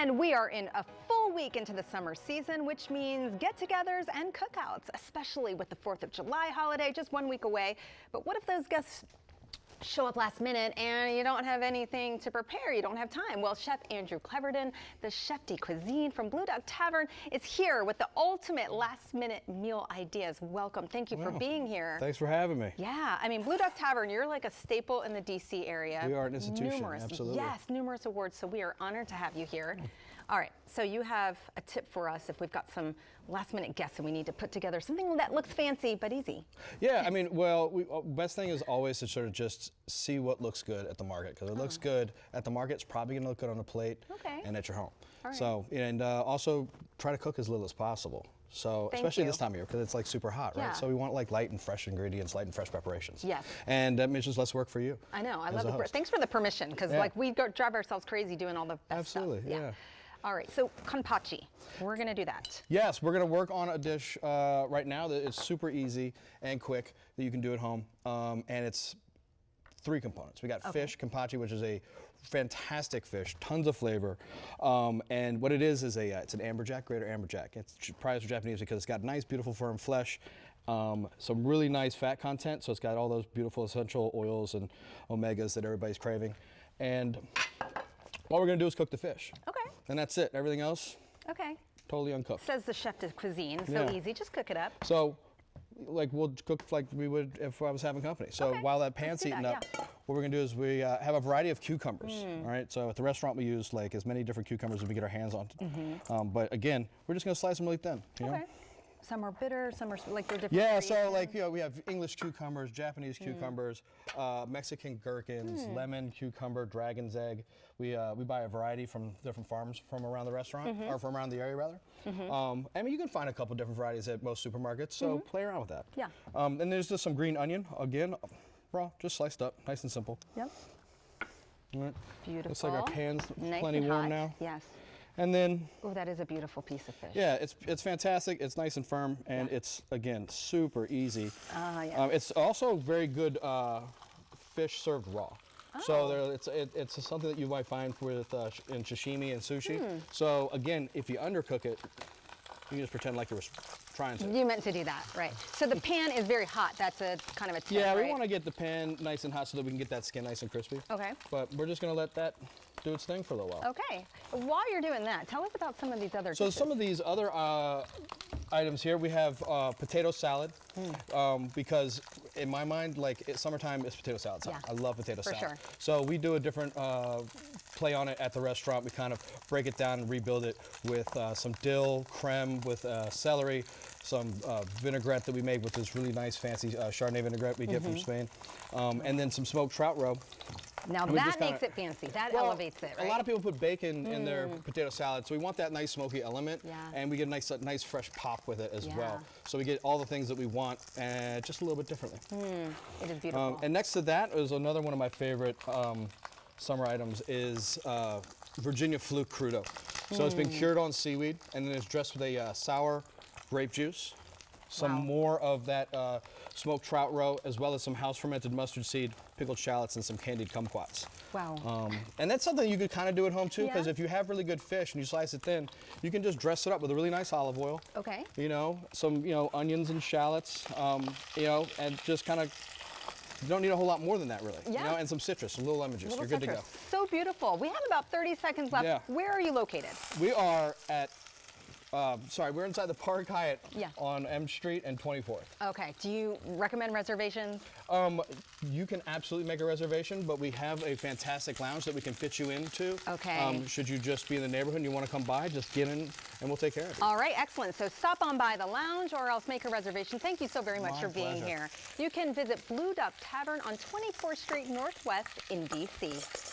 And we are in a full week into the summer season, which means get-togethers and cookouts, especially with the 4th of July holiday just 1 week away. But what if those guests show up last minute and you don't have anything to prepare, you don't have time? Well, Chef Andrew Cleverdon, the chef de cuisine from Blue Duck Tavern, is here with the ultimate last minute meal ideas. Welcome, thank you for being here. Thanks for having me. Yeah, I mean, Blue Duck Tavern, you're like a staple in the DC area. We are an institution, absolutely. Yes, numerous awards, so we are honored to have you here. All right, so you have a tip for us if we've got some last minute guests and we need to put together something that looks fancy but easy. Yeah, I mean, well, best thing is always to sort of just see what looks good at the market, because it looks good at the market, it's probably going to look good on a plate and at your home. All right. So, and also try to cook as little as possible. So, especially this time of year, because it's like super hot, right? So we want like light and fresh ingredients, light and fresh preparations. Yes. And that means just less work for you. I know, I love it. Thanks for the permission, because like we drive ourselves crazy doing all the best stuff. Absolutely, yeah. All right, so conpachi, we're gonna do that. Yes, we're gonna work on a dish right now that is super easy and quick that you can do at home, and it's 3 components. We got fish, conpachi, which is a fantastic fish, tons of flavor, and what it is it's an amberjack, greater amberjack. It's prized for Japanese because it's got nice, beautiful, firm flesh, some really nice fat content, so it's got all those beautiful essential oils and omegas that everybody's craving, and all we're gonna do is cook the fish. Okay. And that's it. Everything else, totally uncooked. Says the chef de cuisine, so easy, just cook it up. So, like we'll cook like we would if I was having company. So while that pan's heating up, what we're gonna do is we have a variety of cucumbers. All right. So at the restaurant we use like as many different cucumbers as we get our hands on. But again, we're just gonna slice them really thin. You know? Some are bitter, some are like they're different. Yeah, so like we have English cucumbers, Japanese cucumbers, Mexican gherkins, lemon, cucumber, dragon's egg. We buy a variety from different farms from around the restaurant, or from around the area rather. I mean, you can find a couple different varieties at most supermarkets, so play around with that. Yeah. And there's just some green onion, again, raw, just sliced up, nice and simple. Yep. All right. Beautiful. Looks like our pan's nice plenty and warm hot. now. Yes. And then, oh, that is a beautiful piece of fish. Yeah, it's fantastic. It's nice and firm, and it's again super easy. It's also very good fish served raw. So it's something that you might find with in sashimi and sushi. So again, if you undercook it, you can just pretend like you were trying to. You meant to do that, right? So the pan is very hot. That's a kind of a tip, yeah, we want to get the pan nice and hot so that we can get that skin nice and crispy. Okay. But we're just gonna let that do its thing for a little while. Okay. While you're doing that, tell us about some of these other dishes. Some of these other items here, we have potato salad, because in my mind, like summertime is potato salad time. I love potato salad. Sure. So we do a different play on it at the restaurant. We kind of break it down and rebuild it with some dill, creme, with celery, some vinaigrette that we make with this really nice fancy Chardonnay vinaigrette we get from Spain, and then some smoked trout roe. Now that makes it fancy. That elevates it, right? A lot of people put bacon in their potato salad, so we want that nice smoky element, and we get a nice fresh pop with it as well. So we get all the things that we want, and just a little bit differently. It is beautiful. And next to that is another one of my favorite summer items is Virginia fluke crudo. So it's been cured on seaweed, and then it's dressed with a sour grape juice, some more of that smoked trout roe, as well as some house fermented mustard seed, pickled shallots, and some candied kumquats. Wow. And that's something you could kind of do at home too, because if you have really good fish and you slice it thin, you can just dress it up with a really nice olive oil. Okay. You know, some onions and shallots, and just kind of. You don't need a whole lot more than that, really. You know, and some citrus, a little lemon juice. You're good to go. So beautiful. We have about 30 seconds left. Yeah. Where are you located? We are at. We're inside the Park Hyatt on M Street and 24th. Okay. Do you recommend reservations? You can absolutely make a reservation, but we have a fantastic lounge that we can fit you into. Okay. Should you just be in the neighborhood and you want to come by, just get in and we'll take care of it. All right, excellent. So stop on by the lounge or else make a reservation. Thank you so very much for being here. You can visit Blue Duck Tavern on 24th Street Northwest in DC.